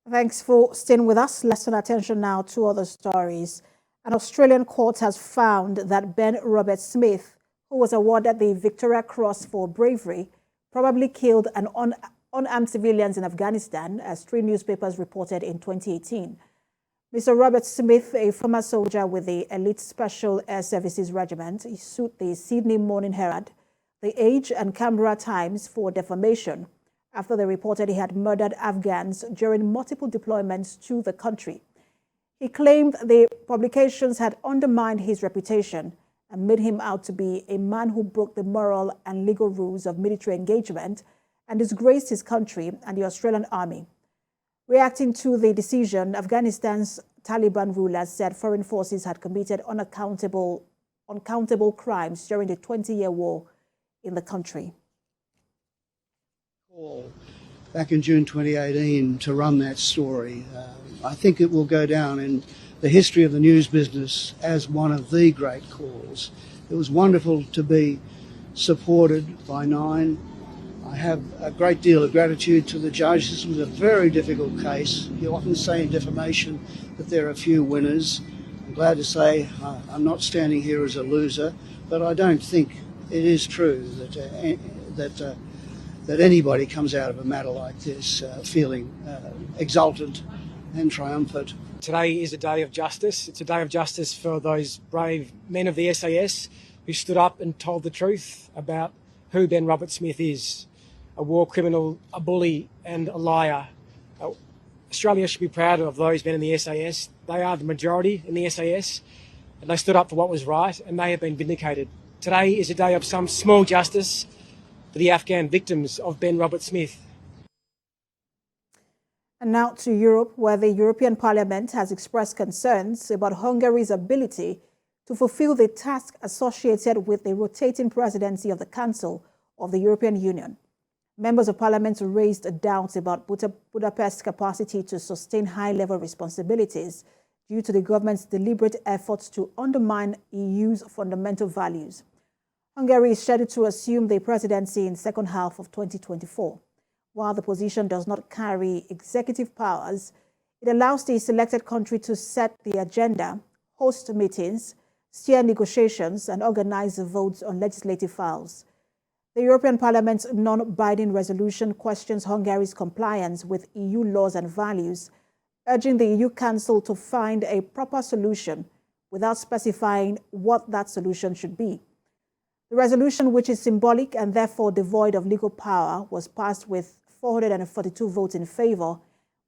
Thanks for staying with us. Let's turn attention now to other stories. An Australian court has found that Ben Robert Smith, who was awarded the Victoria Cross for bravery, probably killed unarmed civilians in Afghanistan, as 3 newspapers reported in 2018. Mr. Robert Smith, a former soldier with the Elite Special Air Services Regiment, he sued the Sydney Morning Herald, The Age and Canberra Times for defamation after they reported he had murdered Afghans during multiple deployments to the country. He claimed the publications had undermined his reputation and made him out to be a man who broke the moral and legal rules of military engagement and disgraced his country and the Australian Army. Reacting to the decision, Afghanistan's Taliban rulers said foreign forces had committed uncountable crimes during the 20-year war in the country. Back in June 2018 to run that story. I think it will go down in the history of the news business as one of the great calls. It was wonderful to be supported by Nine. I have a great deal of gratitude to the judge. This was a very difficult case. You often say in defamation that there are few winners. I'm glad to say I'm not standing here as a loser, but I don't think it is true that anybody comes out of a matter like this feeling exultant and triumphant. Today is a day of justice. It's a day of justice for those brave men of the SAS who stood up and told the truth about who Ben Robert Smith is. A war criminal, a bully and a liar. Australia should be proud of those men in the SAS. They are the majority in the SAS and they stood up for what was right and they have been vindicated. Today is a day of some small justice for the Afghan victims of Ben Robert Smith. And now to Europe, where the European Parliament has expressed concerns about Hungary's ability to fulfill the task associated with the rotating presidency of the Council of the European Union. Members of Parliament raised doubts about Budapest's capacity to sustain high-level responsibilities due to the government's deliberate efforts to undermine EU's fundamental values. Hungary is scheduled to assume the presidency in the second half of 2024. While the position does not carry executive powers, it allows the selected country to set the agenda, host meetings, steer negotiations, and organize votes on legislative files. The European Parliament's non-binding resolution questions Hungary's compliance with EU laws and values, urging the EU Council to find a proper solution without specifying what that solution should be. The resolution, which is symbolic and therefore devoid of legal power, was passed with 442 votes in favor,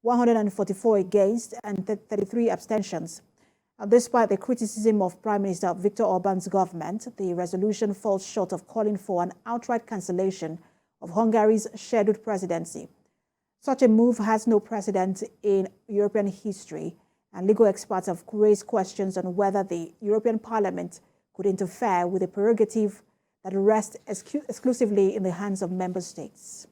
144 against, and 33 abstentions. Despite the criticism of Prime Minister Viktor Orban's government, the resolution falls short of calling for an outright cancellation of Hungary's scheduled presidency. Such a move has no precedent in European history, and legal experts have raised questions on whether the European Parliament could interfere with a prerogative that rests exclusively in the hands of member states.